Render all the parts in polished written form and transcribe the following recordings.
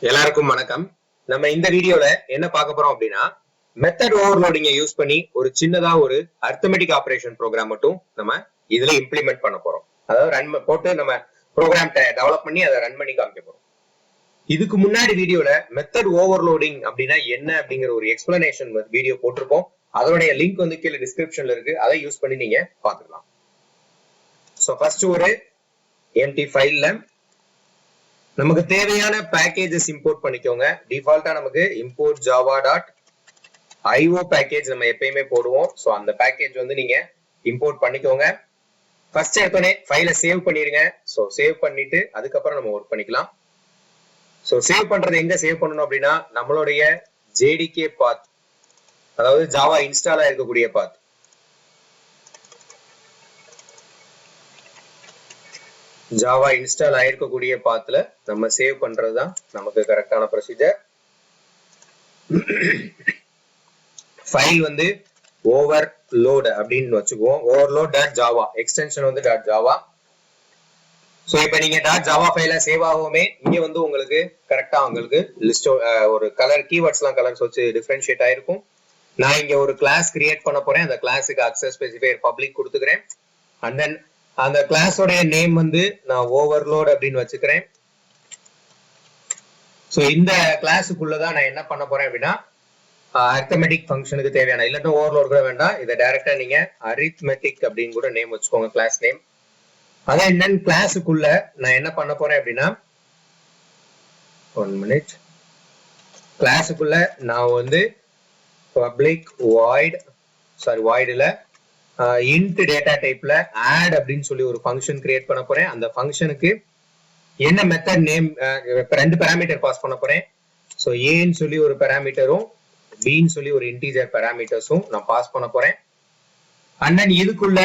எல்லாருக்கும் வணக்கம். நம்ம இந்த வீடியோல என்ன பார்க்க போறோம் அப்படின்னா மெத்தட் ஓவர்லோடிங்கை யூஸ் பண்ணி ஒரு சின்னதா ஒரு அரித்மெட்டிக் ஆபரேஷன் ப்ரோக்ராம் மட்டும் நம்ம இதுல இம்ப்ளிமெண்ட் பண்ண போறோம். அதாவது ரன் போட்டு நம்ம ப்ரோக்ராம் டெவலப் பண்ணி அதை ரன் பண்ணி காமிக்க போறோம். இதுக்கு முன்னாடி வீடியோல மெத்தட் ஓவர்லோடிங் அப்படின்னா என்ன அப்படிங்கிற ஒரு எக்ஸ்பிளனேஷன் வீடியோ போட்டிருப்போம். அதோடைய லிங்க் வந்து கீழே டிஸ்கிரிப்ஷன்ல இருக்கு. அதை யூஸ் பண்ணி நீங்க பாத்துக்கலாம். சோ ஃபர்ஸ்ட் ஒரு எம்டி ஃபைல்ல நமக்கு தேவையான பேக்கேஜஸ் இம்போர்ட் பண்ணிக்கோங்க. டிஃபால்ட்டா நமக்கு இம்போர்ட் java.io பேக்கேஜ் நம்ம எப்பயுமே போடுவோம். சோ அந்த பேக்கேஜ் வந்து நீங்க இம்போர்ட் பண்ணிக்கோங்க. ஃபர்ஸ்ட் எடுத்தோடனே ஃபைலை சேவ் பண்ணிருங்க. சோ சேவ் பண்ணிட்டு அதுக்கப்புறம் நம்ம ஒர்க் பண்ணிக்கலாம். சோ சேவ் பண்றது எங்க சேவ் பண்ணணும் அப்படின்னா நம்மளுடைய JDK பாத், அதாவது ஜாவா இன்ஸ்டால் ஆயிருக்கக்கூடிய பாத். ஜாவா இன்ஸ்டால் ஆயிருக்கக்கூடிய பாத்துல நம்ம சேவ் பண்றதுதான் நமக்கு கரெக்டான ப்ரொசீஜர். ஃபைல் வந்து ஓவர்லோட் அப்படின்னு வச்சுக்குவோம். overload.java எக்ஸ்டென்ஷன் வந்து .java. சோ இப்போ நீங்க .java ஃபைல சேவ் ஆகவுமே இங்க வந்து உங்களுக்கு கரெக்டா உங்களுக்கு லிஸ்ட் ஒரு கலர் கீவேர்ட்ஸ்லாம் கலர்ஸ் வச்சு டிஃபரன்ஷியேட் ஆயிருக்கும். நான் இங்க ஒரு கிளாஸ் கிரியேட் பண்ண போறேன். அந்த கிளாஸுக்கு அக்சஸ் ஸ்பெசிஃபையர் பப்ளிக் கொடுத்துக்கிறேன். அண்ட் தென் அந்த கிளாஸோடைய நேம் வந்து நான் ஓவர்லோட் அப்படின்னு வச்சுக்கிறேன். சோ இந்த கிளாஸுக்குள்ளதான் நான் என்ன பண்ண போறேன் அப்படின்னா அரித்மெட்டிக் ஃபங்க்ஷனுக்கு தேவையான, இல்லாட்டும் ஓவர்லோட் கூட வேண்டாம், இதை டைரக்டா நீங்க அரித்மெட்டிக் அப்படின்னு கூட நேம் வச்சுக்கோங்க, கிளாஸ் நேம். அதான் என்னன்னு கிளாஸுக்குள்ள நான் என்ன பண்ண போறேன் அப்படின்னா 1 minute கிளாஸுக்குள்ள நான் வந்து பப்ளிக் வாய்ட்ல இன்ட் டேட்டா டைப்ல ஆட் அப்படின்னு சொல்லி ஒரு ஃபங்க்ஷன் கிரியேட் பண்ண போறேன். அந்த ஃபங்க்ஷனுக்கு என்ன மெத்தட் நேம், ரெண்டு பாராமீட்டர் பாஸ் பண்ண போறேன். சோ ஏன்னு சொல்லி ஒரு பாராமீட்டரும் பின்னு சொல்லி ஒரு இன்டீஜர் பாராமீட்டர்ஸும் நான் பாஸ் பண்ண போறேன். அண்ட் தென் இதுக்குள்ள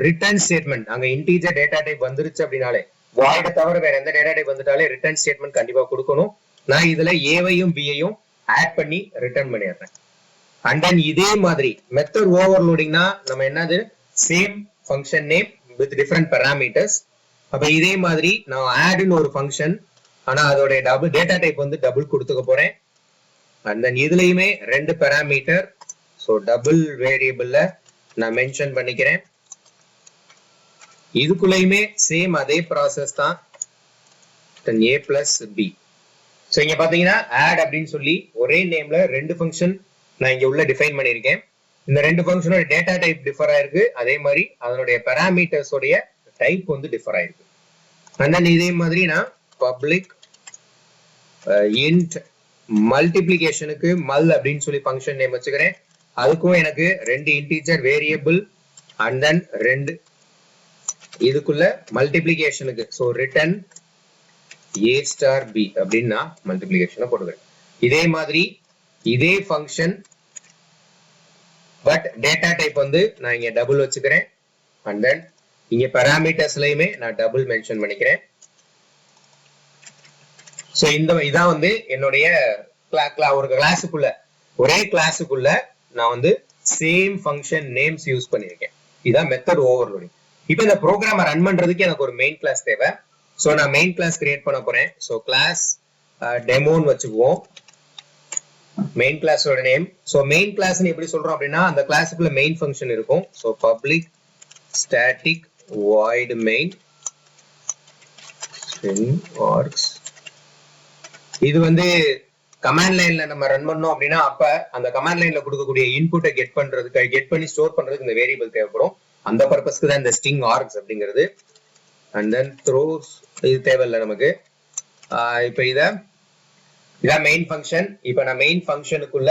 ரிட்டர்ன் ஸ்டேட்மெண்ட், அங்க இன்டீஜர் டேட்டா டைப் வந்துருச்சு அப்படின்னாலே வாய்ட தவிர வேற எந்த டேட்டா டைப் வந்துட்டாலே ரிட்டர்ன் ஸ்டேட்மெண்ட் கண்டிப்பா கொடுக்கணும். நான் இதுல ஏவையும் பியையும் ஆட் பண்ணி ரிட்டர்ன் பண்ணிடுறேன். அண்ட் தென் இதே மாதிரி மெத்தட் ஓவர்லோடிங்னா நம்ம என்னது same function name with different parameters. அப்ப இதே மாதிரி நான் ஆட்னு ஒரு ஃபங்க்ஷன், ஆனா அதோட டேட்டா டைப் வந்து டபுள் கொடுத்துக்க போறேன். அண்ட் தென் இதுலயுமே ரெண்டு பாராமீட்டர், சோ டபுள் வேரியபிள்ல நான் மென்ஷன் பண்ணிக்கிறேன். இதுக்குள்ளயுமே சேம் அதே ப்ராசஸ் தான், a plus b. சோ இங்க பாத்தீங்கன்னா ஆட் அப்படின்னு சொல்லி ஒரே நேம்ல ரெண்டு ஃபங்க்ஷன் நான் இங்க உள்ள டிஃபைன் பண்ணிருக்கேன். இந்த ரெண்டு ஃபங்க்ஷனோட டேட்டா டைப் டிஃபர் ஆயிருக்கு, அதே மாதிரி அதனுடைய பாராமீட்டர்ஸ் உடைய டைப் வந்து டிஃபர் ஆயிருக்கு. அண்ட் தென் இதே மாதிரி நான் பப்ளிக் இன்ட் மல்டிப்ளிகேஷனுக்கு மல் அப்படின்னு சொல்லி ஃபங்க்ஷன் நேம் வச்சுக்கிறேன். அதுக்கும் எனக்கு ரெண்டு இன்டீஜர் வேரியபிள் அண்ட் தென் ரெண்டு இதுக்குள்ள மல்டிப்ளிகேஷனுக்கு so return a star b அப்படின்னு நான் மல்டிப்ளிகேஷனை போட்டுக்கிறேன். இதே மாதிரி இதே ஃபங்க்ஷன் பட் டேட்டா டைப் வந்து நான் இங்க டபுள் வச்சுக்கிறேன். அண்ட் தென் இங்க பாராமீட்டர்ஸ்லயுமே நான் டபுள் மென்ஷன் பண்ணிக்கிறேன். சோ இதான் வந்து என்னுடைய ஒரு கிளாஸுக்குள்ள ஒரே கிளாஸுக்குள்ள நான் வந்து சேம் ஃபங்க்ஷன் நேம்ஸ் யூஸ் பண்ணிருக்கேன். இதான் மெத்தட் ஓவர்லோடிங். இப்போ இந்த ப்ரோக்ராமை ரன் பண்றதுக்கு எனக்கு ஒரு மெயின் கிளாஸ் தேவை. சோ நான் மெயின் கிளாஸ் கிரியேட் பண்ண போறேன். சோ கிளாஸ் டெமோன்னு வச்சுக்குவோம் மெயின் கிளாஸோட நேம். சோ மெயின் கிளாஸ்னு எப்படி சொல்றோம் அப்படின்னா அந்த கிளாஸுக்குள்ள மெயின் ஃபங்க்ஷன் இருக்கும். So public static void main string arcs. இது வந்து கமாண்ட் லைன்ல நம்ம ரன் பண்ணோம் அப்படின்னா அப்ப அந்த கமாண்ட் லைன்ல கொடுக்கக்கூடிய இன்புட்டை கெட் பண்ணி ஸ்டோர் பண்றதுக்கு இந்த வேரியபிள் தேவைப்படும். அந்த பர்பஸ்க்கு தான் இந்த ஸ்ட்ரிங் ஆர்க்ஸ் அப்படிங்கிறது. அண்ட் தென் த்ரோஸ் இது தேவையில்லை நமக்கு. இப்ப இதான் மெயின் ஃபங்க்ஷன். இப்ப நான் மெயின் ஃபங்க்ஷனுக்குள்ள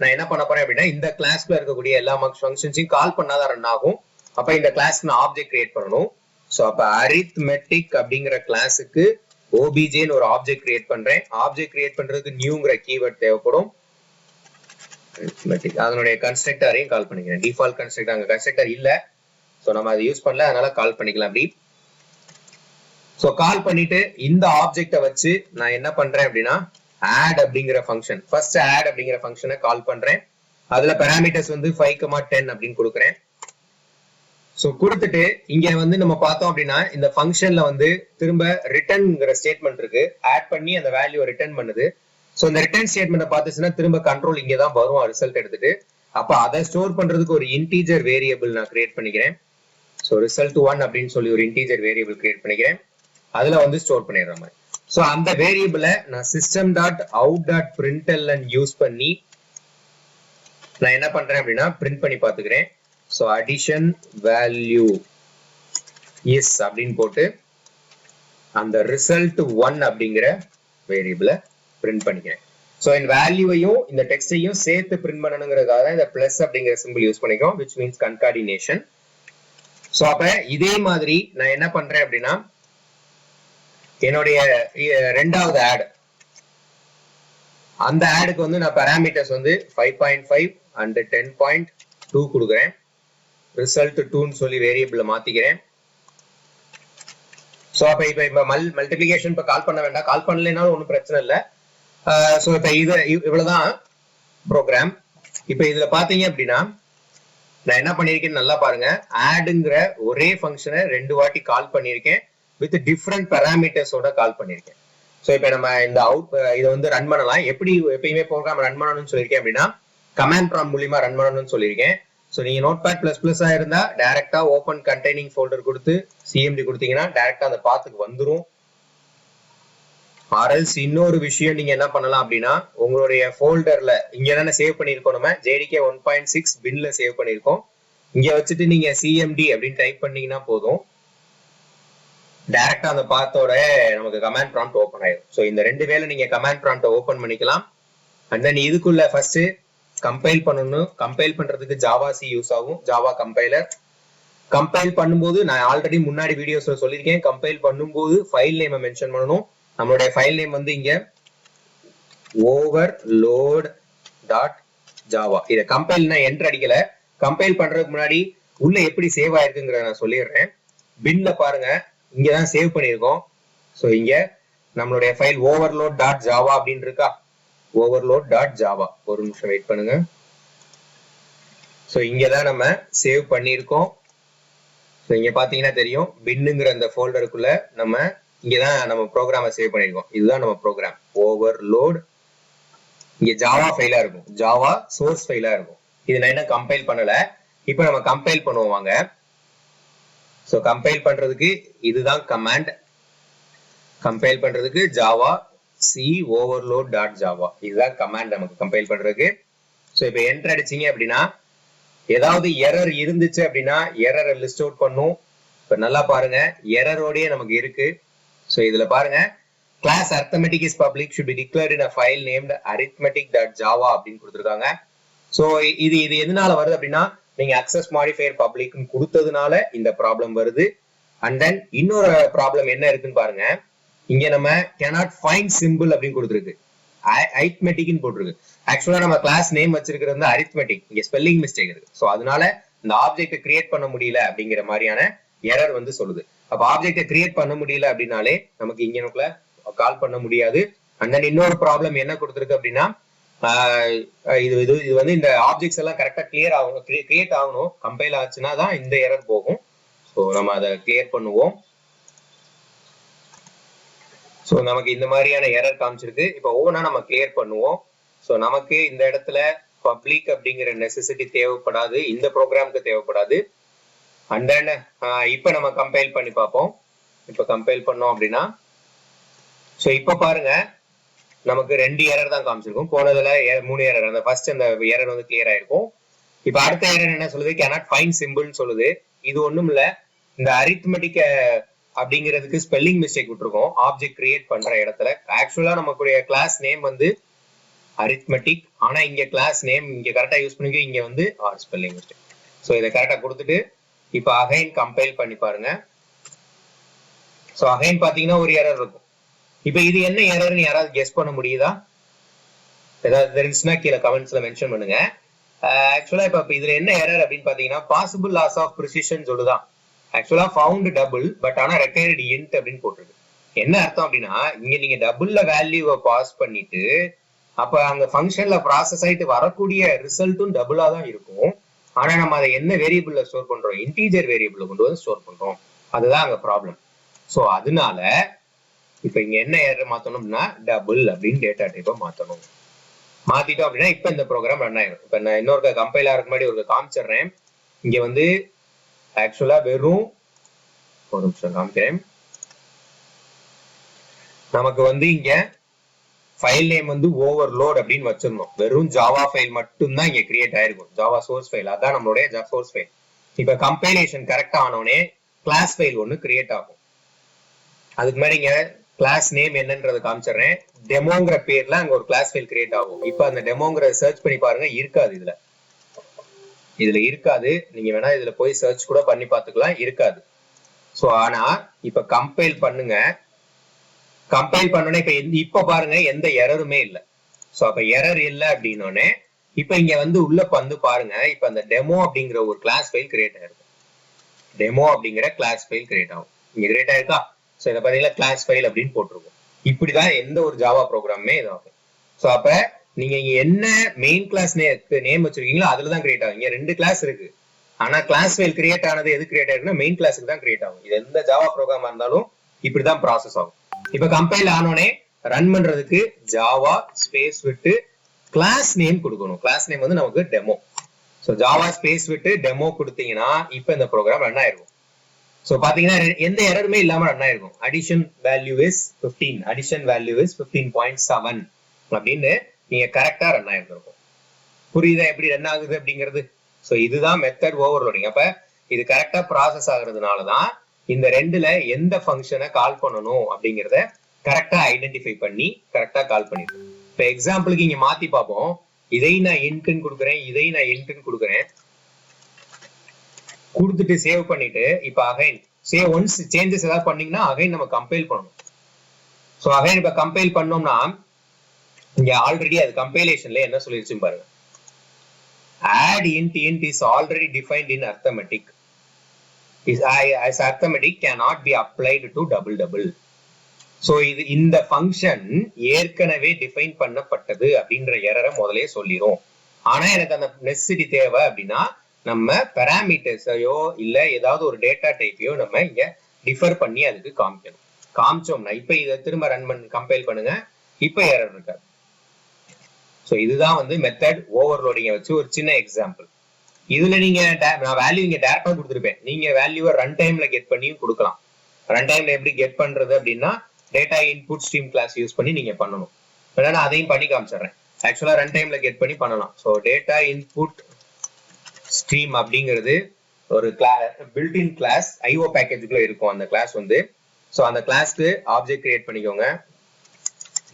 நான் என்ன பண்ண போறேன் அப்படின்னா இந்த கிளாஸ்ல இருக்கக்கூடிய எல்லா ஃபங்க்ஷன்ஸையும் கால் பண்ணாதான் ரன் ஆகும். அப்ப இந்த கிளாஸ்க்கு நான் ஆப்ஜெக்ட் கிரியேட் பண்ணணும். சோ அப்ப அரித்மெட்டிக் அப்படிங்கிற கிளாஸுக்கு OBJன்னு ஒரு ஆப்ஜெக்ட் கிரியேட் பண்றேன். ஆப்ஜெக்ட் கிரியேட் பண்றதுக்கு நியூங்கிற கீவேர்ட் தேவைப்படும். அதனுடைய கன்ஸ்ட்ரக்டரையும் கால் பண்ணிக்கிறேன். டிஃபால்ட் கன்ஸ்ட்ரக்டர் அங்க கன்ஸ்ட்ரக்டர் இல்ல, சோ நம்ம அதை யூஸ் பண்ணல, அதனால கால் பண்ணிக்கலாம் அப்படி. சோ கால் பண்ணிட்டு இந்த ஆப்ஜெக்ட வச்சு நான் என்ன பண்றேன் அப்படின்னா ஆட் அப்படிங்கிற ஃபங்க்ஷன், ஃபர்ஸ்ட் ஆட் அப்படிங்கிற ஃபங்க்ஷனை கால் பண்றேன். அதுல பாராமீட்டர்ஸ் வந்து 5, 10 அப்படின்னு கொடுக்குறேன். சோ கொடுத்துட்டு இங்க வந்து நம்ம பார்த்தோம் அப்படின்னா இந்த ஃபங்க்ஷன்ல வந்து திரும்ப ரிட்டர்ன்ங்கிற ஸ்டேட்மெண்ட் இருக்கு, ஆட் பண்ணி அந்த வேல்யூ ரிட்டர்ன் பண்ணுது. சோ இந்த ரிட்டர்ன் ஸ்டேட்மெண்ட் பார்த்துச்சுன்னா திரும்ப கண்ட்ரோல் இங்க தான் வரும் ரிசல்ட் எடுத்துட்டு. அப்ப அதை ஸ்டோர் பண்றதுக்கு ஒரு இன்டீஜர் வேரியபிள் நான் கிரியேட் பண்ணிக்கிறேன். சோ ரிசல்ட் 1 அப்படின்னு சொல்லி ஒரு இன்டீஜர் வேரியபிள் கிரியேட் பண்ணிக்கிறேன். அதுல வந்து ஸ்டோர் பண்ணிடுற மாதிரி. சோ அந்த வேரியபிளை நான் system dot out dot println use பண்ணி நான் என்ன பண்றேன் அப்படின்னா பிரிண்ட் பண்ணி பாத்துக்கிறேன். சோ அடிஷன் வேல்யூ இஸ் அப்படின்னு போட்டு அந்த ரிசல்ட் 1 அப்படிங்கிற வேரியபிளை பிரிண்ட் பண்ணிக்கிறேன். சோ இந்த வேல்யூவையும் இந்த டெக்ஸ்டையும் சேர்த்து பிரிண்ட் பண்ணணுங்கிறதுக்காக இந்த பிளஸ் அப்படிங்கிற சிம்பிள் யூஸ் பண்ணிக்கிறோம், which means concatenation. சோ அப்ப இதே மாதிரி நான் என்ன பண்றேன் அப்படின்னா என்னுடைய ரெண்டாவது ஆட், அந்த ஆடுக்கு வந்து நான் பாராமீட்டர்ஸ் வந்து 5.5 and 10.2 கொடுக்குறேன். ரிசல்ட் 2ன்னு சொல்லி வேரியபிள மாத்திக்கிறேன். சோ அப்ப இப்ப மல்டிபிளிகேஷன் இப்ப கால் பண்ண வேண்டாம், கால் பண்ணலைனாலும் ஒன்றும் பிரச்சனை இல்லை. சோ இப்ப இது இவ்வளவுதான் ப்ரோக்ராம். இப்ப இதுல பாத்தீங்க அப்படின்னா நான் என்ன பண்ணிருக்கேன்னு நல்லா பாருங்க. ஆடுங்கிற ஒரே ஃபங்க்ஷனை 2 வாட்டி கால் பண்ணிருக்கேன், வித் டிஃப்ரெண்ட் பாராமீட்டர்ஸோட கால் பண்ணிருக்கேன். சோ இப்ப நம்ம இந்த இதை வந்து ரன் பண்ணலாம். எப்படி எப்பயுமே ப்ரோக்ராம் ரன் பண்ணணும்னு சொல்லியிருக்கேன் அப்படின்னா கமாண்ட் ப்ராம்ப்ட் மூலியமா ரன் பண்ணணும்னு சொல்லியிருக்கேன். சோ நீங்க நோட்பேட் பிளஸ் பிளஸ் இருந்தா டைரக்டா ஓபன் கண்டெய்னிங் ஃபோல்டர் கொடுத்து சிஎம்டி கொடுத்தீங்கன்னா டைரக்டா அந்த பாத்துக்கு வந்துரும். ஆர்எல்ஸ் இன்னொரு விஷயம் நீங்க என்ன பண்ணலாம் அப்படின்னா உங்களுடைய ஃபோல்டர்ல இங்க தானே சேவ் பண்ணிருக்கோம், நம்ம ஜேடிகே 1.6 பின்ல சேவ் பண்ணிருக்கோம். இங்க வச்சுட்டு நீங்க சிஎம்டி அப்படின்னு டைப் பண்ணீங்கன்னா போதும், டைரக்டா அந்த பாத்தோட நமக்கு கமாண்ட் ப்ராம்ப்ட் ஓபன் ஆயிடும். சோ இந்த 2 வேளை நீங்க கமாண்ட் ப்ராம்ப்ட் ஓபன் பண்ணிக்கலாம். அண்ட் தென் இதுக்குள்ள ஃபர்ஸ்ட் கம்பைல் பண்ணணும். கம்பைல் பண்றதுக்கு ஜாவா சி யூஸ் ஆகும், ஜாவா கம்பைலர். கம்பைல் பண்ணும்போது நான் ஆல்ரெடி முன்னாடி வீடியோஸ்ல சொல்லியிருக்கேன், கம்பைல் பண்ணும்போது ஃபைல் நேம் மென்ஷன் பண்ணணும். நம்மளுடைய ஃபைல் நேம் வந்து இங்க overload டாட் ஜாவா. இதை கம்பைல்னா என்டர் அடிக்கல, கம்பைல் பண்றதுக்கு முன்னாடி உள்ள எப்படி சேவ் ஆயிருக்குங்கிறத நான் சொல்லிடுறேன். பின்ல பாருங்க இங்கதான் சேவ் பண்ணிருக்கோம். சோ இங்க நம்மளுடைய ஃபைல் overload டாட் ஜாவா அப்படின்னு இருக்கா, overload டாட் ஜாவா. ஒரு நிமிஷம் வெயிட் பண்ணுங்க. சோ இங்கதான் நம்ம சேவ் பண்ணிருக்கோம். சோ இங்க பாத்தீங்கன்னா தெரியும், பின்னுங்கிற அந்த ஃபோல்டருக்குள்ள நம்ம இங்கதான் நம்ம ப்ரோக்ராமை சேவ் பண்ணிருக்கோம். இதுதான் நம்ம ப்ரோக்ராம் ஓவர்லோட். இங்க ஜாவா ஃபைலா இருக்கும், ஜாவா சோர்ஸ் ஃபைலா இருக்கும். இது நான் என்ன கம்பைல் பண்ணல. இப்ப நம்ம கம்பைல் பண்ணுவோம் வாங்க. சோ கம்பைல் பண்றதுக்கு இதுதான் கமாண்ட். கம்பைல் பண்றதுக்கு Java C overload dot Java, இதுதான் கமாண்ட் நமக்கு கம்பைல் பண்றதுக்கு. சோ இப்ப என்டர் அடிச்சீங்க அப்படின்னா ஏதாவது எரர் இருந்துச்சு அப்படின்னா எரரை லிஸ்ட் அவுட் பண்ணும். இப்ப நல்லா பாருங்க, எரரோடயே நமக்கு இருக்கு. சோ இதுல பாருங்க, class arithmetic is public should be declared in a file named arithmetic.java அப்படின்னு கொடுத்திருக்காங்க. சோ இது எதனால வருது அப்படின்னா நீங்க access modifier public கொடுத்ததுனால இந்த ப்ராப்ளம் வருது. அண்ட் தென் இன்னொரு ப்ராப்ளம் என்ன இருக்குன்னு பாருங்க, இங்க நம்ம cannot find symbol அப்படின்னு கொடுத்திருக்கு, arithmetic போட்டிருக்கு. ஆக்சுவலா நம்ம கிளாஸ் நேம் வச்சிருக்கிறது வந்து arithmetic, இங்க ஸ்பெல்லிங் மிஸ்டேக் இருக்கு. சோ அதனால இந்த ஆப்ஜெக்ட் கிரியேட் பண்ண முடியல அப்படிங்கிற மாதிரியான எரர் வந்து சொல்லுது. அப்ப ஆப்ஜெக்ட கிரியேட் பண்ண முடியல அப்படின்னாலே நமக்கு இங்க கால் பண்ண முடியாது. அண்ட் தென் இன்னொரு ப்ராப்ளம் என்ன கொடுத்திருக்கு அப்படின்னா இது வந்து இந்த ஆப்ஜெக்ட்ஸ் எல்லாம் கரெக்டா கிளியர் ஆகணும், கிரியேட் ஆகணும். கம்பைல் ஆச்சுன்னா தான் இந்த எரர் போகும். சோ நம்ம அதை கிளியர் பண்ணுவோம். சோ நமக்கு இந்த மாதிரியான எரர் காமிச்சிருக்கு. இப்ப ஒவ்வொன்றா நம்ம கிளியர் பண்ணுவோம். சோ நமக்கு இந்த இடத்துல பப்ளிக் அப்படிங்கிற நெசசிட்டி தேவைப்படாது, இந்த ப்ரோக்ராமுக்கு தேவைப்படாது. அண்ட் தென் இப்ப நம்ம கம்பைல் பண்ணி பார்ப்போம். இப்ப கம்பைல் பண்ணோம் அப்படின்னா சோ இப்ப பாருங்க நமக்கு 2 எரர் தான் காமிச்சிருக்கும். போனதுல 3 எரர். அந்த ஃபர்ஸ்ட் அந்த எரர் வந்து கிளியர் ஆயிருக்கும். இப்ப அடுத்த எரர் என்ன சொல்லுது, cannot find symbol சொல்லுது. இது ஒண்ணும் இல்ல, இந்த arithmetic அப்படிங்கிறதுக்கு ஸ்பெல்லிங் மிஸ்டேக் விட்டுருக்கோம் ஆப்ஜெக்ட் கிரியேட் பண்ற இடத்துல. ஆக்சுவலா நமக்குடைய கிளாஸ் நேம் வந்து arithmetic, ஆனா இங்க கிளாஸ் நேம் இங்க கரெக்டா யூஸ் பண்ணிக்க, இங்க வந்து ஸ்பெல்லிங் மிஸ்டேக். சோ இதை கரெக்டா கொடுத்துட்டு இப்ப அகைன் கம்பைல் பண்ணி பாருங்க. சோ அகைன் பாத்தீங்கன்னா ஒரு எரர் இருக்கும். இப்ப இது என்ன எரர்னு யாராவது கெஸ் பண்ண முடியுதா? ஏதாவது தெரிஞ்சுன்னா கீழே கமெண்ட்ஸ்ல மென்ஷன் பண்ணுங்க. ஆக்சுவலா இப்ப இதுல என்ன எரர் அப்படின்னு பாத்தீங்கன்னா பாசிபிள் லாஸ் ஆஃப் ப்ரிசிஷன் சொல்லுதான். ஆக்சுவலா ஃபவுண்ட் டபுள், பட் ஆனா ரெக்கையர்டு இன்ட் அப்படின்னு போட்டிருக்கு. என்ன அர்த்தம் அப்படின்னா இங்க நீங்க டபுள்ல வேல்யூவை பாஸ் பண்ணிட்டு அப்ப அங்க ஃபங்க்ஷன்ல ப்ராசஸ் ஆயிட்டு வரக்கூடிய ரிசல்ட்டும் டபுளா தான் இருக்கும். ஆனா நம்ம அதை என்ன வேரியபிள்ல ஸ்டோர் பண்றோம், இன்டீஜர் வேரியபிள்ல கொண்டு வந்து ஸ்டோர் பண்றோம். அதுதான் அங்க ப்ராப்ளம். சோ அதனால இப்ப இங்க என்ன எரர் மாத்தணும்னா டபுள் அப்படின்னு டேட்டா டைப்பை மாத்தணும். மாத்திட்டோம் அப்படின்னா இப்ப இந்த ப்ரோக்ராம் ரன் ஆயிடும். இப்ப நான் இன்னொரு கம்பைல் ஆகிறதுக்கு முன்னாடி ஒரு காமிச்சிடுறேன். இங்க வந்து ஆக்சுவலா வெறும் ஒரு நிமிஷம் காமிக்கிறேன். நமக்கு வந்து இங்க ஃபைல் நேம் வந்து ஓவர்லோட் அப்படின்னு வச்சிருந்தோம். வெறும் ஜாவா ஃபைல் மட்டும் தான் இங்க கிரியேட் ஆயிருக்கும், ஜாவா சோர்ஸ் ஃபைல். அதான் நம்மளுடைய சோர்ஸ் ஃபைல். இப்ப கம்பைலேஷன் கரெக்டா ஆனோடனே கிளாஸ் ஃபைல் ஒன்னு கிரியேட் ஆகும். அதுக்கு முன்னாடி இங்க கிளாஸ் நேம் என்னன்றதை காமிச்சிடுறேன். டெமோங்கிற பேர்ல அங்க ஒரு கிளாஸ் ஃபைல் கிரியேட் ஆகும். இப்ப அந்த டெமோங்கிற சர்ச் பண்ணி பாருங்க, இருக்காது. இதுல இருக்காது. நீங்க வேணா இதுல போய் சர்ச் கூட பண்ணி பாத்துக்கலாம், இருக்காது. சோ ஆனா இப்ப கம்பைல் பண்ணுங்க. கம்பைல் பண்ணோன்னே இப்ப பாருங்க எந்த எரருமே இல்ல. சோ அப்ப எரர் இல்ல அப்படின்னோடனே இப்ப இங்க வந்து உள்ள வந்து பாருங்க, இப்ப அந்த டெமோ அப்படிங்கிற ஒரு கிளாஸ் ஃபைல் கிரியேட் ஆயிருக்கும். டெமோ அப்படிங்கிற கிளாஸ் ஃபைல் கிரியேட் ஆகும். இங்க கிரியேட் ஆயிருக்கா? சோ இதை பாத்தீங்கன்னா கிளாஸ் ஃபைல் அப்படின்னு போட்டிருக்கும். இப்படிதான் எந்த ஒரு ஜாவா ப்ரோக்ராமே இதாகும். சோ அப்ப நீங்க இங்க என்ன மெயின் கிளாஸ் நேம் வச்சிருக்கீங்களோ அதுலதான் கிரியேட் ஆகும். இங்க 2 கிளாஸ் இருக்கு. ஆனா கிளாஸ் ஃபைல் கிரியேட் ஆனது எது கிரியேட் ஆயிருக்குன்னா மெயின் கிளாஸுக்கு தான் கிரியேட் ஆகும். இது எந்த ஜாவா ப்ரோக்ராமா இருந்தாலும் இப்படிதான் ப்ராசஸ் ஆகும். இப்ப கம்பைல் ஆனோடனே ரன் பண்றதுக்கு ஜாவா ஸ்பேஸ் விட்டு கிளாஸ் நேம் கொடுக்கணும். கிளாஸ் நேம் வந்து நமக்கு டெமோ. சோ ஜாவா ஸ்பேஸ் விட்டு டெமோ கொடுத்தீங்கன்னா இப்ப இந்த ப்ரோக்ராம் ரன் ஆயிருக்கும். சோ பாத்தீங்கன்னா எந்த எரருமே இல்லாம ரன் ஆயிருக்கும். Addition value is 15, addition value is 15.7 அப்படின்னு நீங்க கரெக்டா ரன் ஆயிருக்கும். புரியுதா எப்படி ரன் ஆகுது அப்படிங்கிறது? சோ இதுதான் மெத்தட் ஓவர்லோடிங். அப்ப இது கரெக்டா ப்ராசஸ் ஆகுறதுனாலதான் இந்த ரெண்டுல எந்த ஃபங்க்ஷனை கால் பண்ணணும் அப்படிங்கறத கரெக்டா ஐடென்டிஃபை பண்ணி கரெக்டா கால் பண்ணிருக்கு. இப்ப எக்ஸாம்பிளுக்கு இங்க மாத்தி பார்ப்போம். இதை நான் இன்ட்னு கொடுக்குறேன், இதை நான் இன்ட்னு கொடுக்குறேன். கொடுத்துட்டு சேவ் பண்ணிட்டு இப்ப அகைன் சேவ் ஒன்ஸ் சேஞ்சஸ் ஏதாவது பண்ணீங்கன்னா அகைன் நம்ம கம்பைல் பண்ணணும். சோ அகைன் இப்ப கம்பைல் பண்ணோம்னா இங்க ஆல்ரெடி அது கம்பைலேஷன்ல என்ன சொல்லிருச்சு பாருங்க. add int is already defined in arithmetic. As arithmetic cannot be applied to double. So இது இந்த ஃபங்க்ஷன் ஏற்கனவே டிஃபைன் பண்ணப்பட்டது அப்படின்ற எரரை முதலே சொல்லிரும். ஆனா எனக்கு அந்த நெசசிட்டி தேவை அப்படின்னா நம்ம பாராமீட்டர்ஸையோ இல்ல ஏதாவது ஒரு டேட்டா டைப்பையோ நம்ம இங்க டிஃபர் பண்ணி அதுக்கு காமிக்கணும். காமிச்சோம்னா இப்ப இதை திரும்ப ரன் பண்ணி கம்பைல் பண்ணுங்க, இப்ப எரர் இருக்காது. சோ இதுதான் வந்து மெத்தட் ஓவர்லோடிங்க வச்சு ஒரு சின்ன எக்ஸாம்பிள். இதுல நீங்க நான் வேல்யூ இங்க டைரக்டா கொடுத்துருப்பேன். நீங்க வேல்யூவை ரன் டைம்ல கெட் பண்ணியும் கொடுக்கலாம். ரன் டைம்ல எப்படி கெட் பண்றது அப்படின்னா data input stream class use பண்ணி நீங்க பண்ணணும். வேணா அதையும் பண்ணி காமிச்சிடுறேன். ஆக்சுவலா ரன் டைம்ல கெட் பண்ணி பண்ணலாம். சோ டேட்டா இன்புட் ஸ்ட்ரீம் அப்படிங்கிறது ஒரு பில்ட்-இன் கிளாஸ் ஐஓ பேக்கேஜுக்குள்ள இருக்கும் அந்த கிளாஸ் வந்து. சோ அந்த கிளாஸ்க்கு ஆப்ஜெக்ட் கிரியேட் பண்ணிக்கோங்க.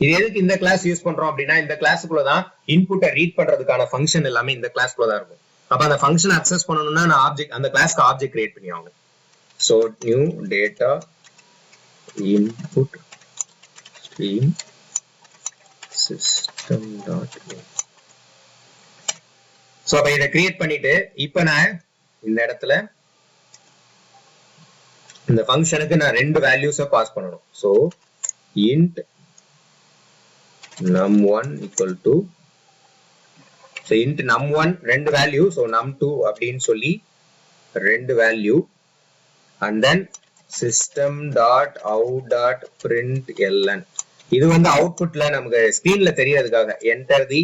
இது எதுக்கு இந்த கிளாஸ் யூஸ் பண்றோம் அப்படின்னா இந்த கிளாஸுக்குள்ள தான் இன்புட்டை ரீட் பண்றதுக்கான ஃபங்க்ஷன் எல்லாமே இந்த கிளாஸ்க்குள்ள தான் இருக்கும். அப்ப அந்த ஃபங்க்ஷன் அக்சஸ் பண்ணணும்னா நான் ஆப்ஜெக்ட் அந்த கிளாஸ்க்கு ஆப்ஜெக்ட் கிரியேட் பண்ணிவாங்க. So new data input stream system.in. So அப்ப இதை கிரியேட் பண்ணிட்டு இப்ப நான் இந்த இடத்துல இந்த ஃபங்க்ஷனுக்கு நான் 2 வேல்யூஸை பாஸ் பண்ணணும். So int num1 equal to so int num1 2 value, so num2 அப்படின்னு சொல்லி 2 வேல்யூ and then system.out.println. இது வந்து அவுட்புட்ல நமக்கு ஸ்கிரீன்ல தெரியறதுக்காக enter the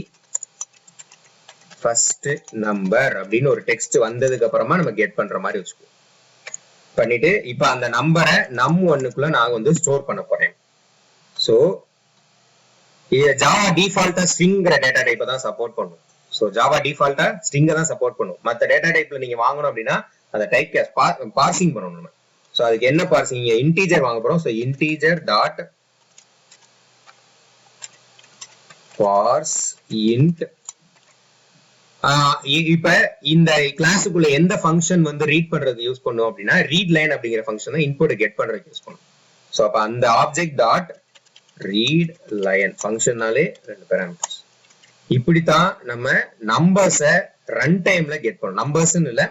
first number அப்படின்னு ஒரு டெக்ஸ்ட் வந்ததுக்கு அப்புறமா நம்ம கெட் பண்ற மாதிரி வச்சுக்குவோம். பண்ணிட்டு இப்ப அந்த நம்பரை num1க்குள்ள நான் வந்து ஸ்டோர் பண்ண போறேன். சோ ஜாவா டிஃபால்ட்டா ஸ்ட்ரிங்கிற டேட்டா டைப்பை தான் சப்போர்ட் பண்ணும். சோ ஜாவா டிஃபால்ட்டா ஸ்ட்ரிங்கை தான் சப்போர்ட் பண்ணும். மற்ற டேட்டா டைப்ல நீங்க வாங்கணும் அப்படின்னா அந்த டைப் கேஸ் பார்சிங் பண்ணணும் நம்ம. சோ அதுக்கு என்ன பார்சிங், இங்க இன்டீஜர் வாங்க போறோம். So integer dot parse int. இப்ப இந்த கிளாஸுக்குள்ள எந்த ஃபங்க்ஷன் வந்து ரீட் பண்றது யூஸ் பண்ணும் அப்படின்னா ரீட் லைன் அப்படிங்கிற ஃபங்க்ஷன் தான் இன்புட் கெட் பண்றதுக்கு யூஸ் பண்ணும். சோ அப்ப அந்த ஆப்ஜெக்ட் டாட் ரீட் லைன் ஃபங்க்ஷன்னாலே 2 பாராமீட்டர்ஸ். இப்படித்தான் நம்ம நம்பர்ஸை ரன் டைம்ல கெட் பண்ணணும். நம்பர்ஸ்னு இல்ல,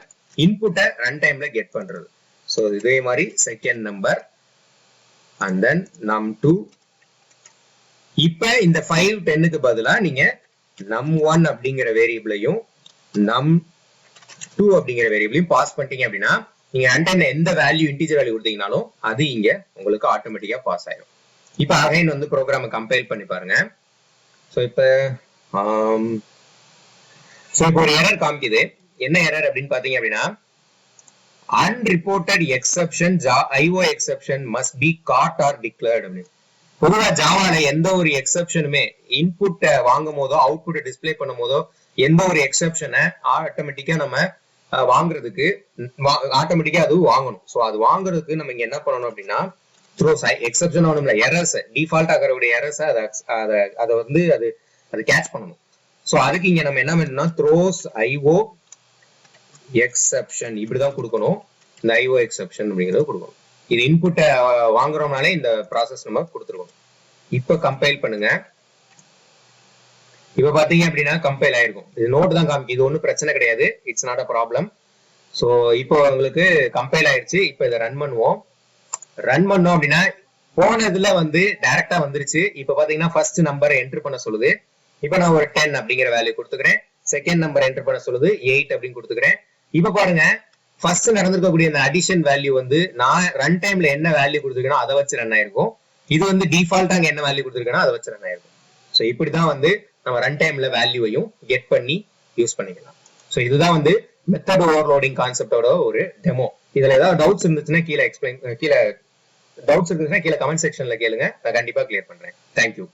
இன்புட்டை ரன் டைம்ல கெட் பண்றது. சோ இதே மாதிரி second number and then num2. இப்ப இந்த 5 10க்கு பதிலா நீங்க num1 அப்படிங்கிற வேரியபிளையும் num2 2 அப்படிங்கிற வேரியபிளையும் பாஸ் பண்ணிட்டீங்க அப்படின்னா நீங்க ரன்டைம்ல எந்த வேல்யூ இன்டிஜர் வேல்யூ கொடுத்தீங்கனாலும் அது இங்க உங்களுக்கு ஆட்டோமேட்டிக்கா பாஸ் ஆயிடும். இப்ப அகைன் வந்து ப்ரோக்ராமை கம்பைல் பண்ணி பாருங்க. ஸோ இப்போ ஒரு எரர் காமிக்குது. என்ன எரர் அப்படின்னு பாத்தீங்க அப்படின்னா unreported exception IO exception must be caught or declared அப்படின்னு. பொதுவா ஜாவால எந்த ஒரு எக்ஸெப்ஷனுமே இன்புட் வாங்கும் போதோ அவுட்புட் டிஸ்பிளே பண்ணும் போதோ எந்த ஒரு எக்ஸெப்ஷனை ஆட்டோமேட்டிக்கா நம்ம வாங்குறதுக்கு ஆட்டோமேட்டிக்கா அது வாங்கணும். ஸோ அது வாங்குறதுக்கு நம்ம இங்க என்ன பண்ணணும் அப்படின்னா த்ரோஸ் எக்ஸெப்ஷன் ஆகணும்ல, எரர்ஸ் டிஃபால்ட் ஆகக்கூடிய எரர்ஸ் அதை வந்து அது கேட்ச் பண்ணணும். ஸோ அதுக்கு இங்க நம்ம என்ன பண்ணணும்னா த்ரோஸ் IO எக்ஸெப்ஷன் இப்படிதான் கொடுக்கணும். இந்த IO எக்ஸெப்ஷன் அப்படிங்கறத கொடுக்கணும். இது இன்புட் வாங்குறோம்னாலே இந்த ப்ராசஸ் நம்ம கொடுத்துருவோம். இப்ப கம்பைல் பண்ணுங்க. இப்ப பாத்தீங்க அப்படின்னா கம்பைல் ஆயிருக்கும். இது நோட் தான் காமிக்கும். இது ஒன்றும் பிரச்சனை கிடையாது. It's not a problem. So இப்போ உங்களுக்கு கம்பைல் ஆயிடுச்சு. இப்போ இதை ரன் பண்ணுவோம். ரன் பண்ணோம் அப்படின்னா போனதுல வந்து டைரக்டா வந்துருச்சு. இப்ப பாத்தீங்கன்னா ஃபர்ஸ்ட் நம்பரை என்டர் பண்ண சொல்லுது. இப்ப நான் ஒரு 10 அப்படிங்கிற வேல்யூ கொடுத்துக்கிறேன். செகண்ட் நம்பர் என்டர் பண்ண சொல்லுது 8 அப்படின்னு கொடுத்துக்கிறேன். இப்ப பாருங்க ஃபர்ஸ்ட் நடந்திருக்கக்கூடிய இந்த அடிஷன் வேல்யூ வந்து நான் ரன் டைம்ல என்ன வேல்யூ கொடுத்துருக்கேனோ அதை வச்சு ரன் ஆயிருக்கும். இது வந்து டிஃபால்ட்டா என்ன வேல்யூ கொடுத்துருக்கேனோ அதை வச்சு ரன் ஆயிருக்கும். ஸோ இப்படிதான் வந்து நம்ம ரன் டைம்ல வேல்யூவையும் கெட் பண்ணி யூஸ் பண்ணிக்கலாம். ஸோ இதுதான் வந்து மெத்தட் ஓவர்லோடிங் கான்செப்டோட ஒரு டெமோ. இதுல ஏதாவது டவுட்ஸ் இருந்துச்சுன்னா கீழே கமெண்ட் செக்ஷன்ல கேளுங்க. நான் கண்டிப்பா கிளியர் பண்றேன். தேங்க்யூ.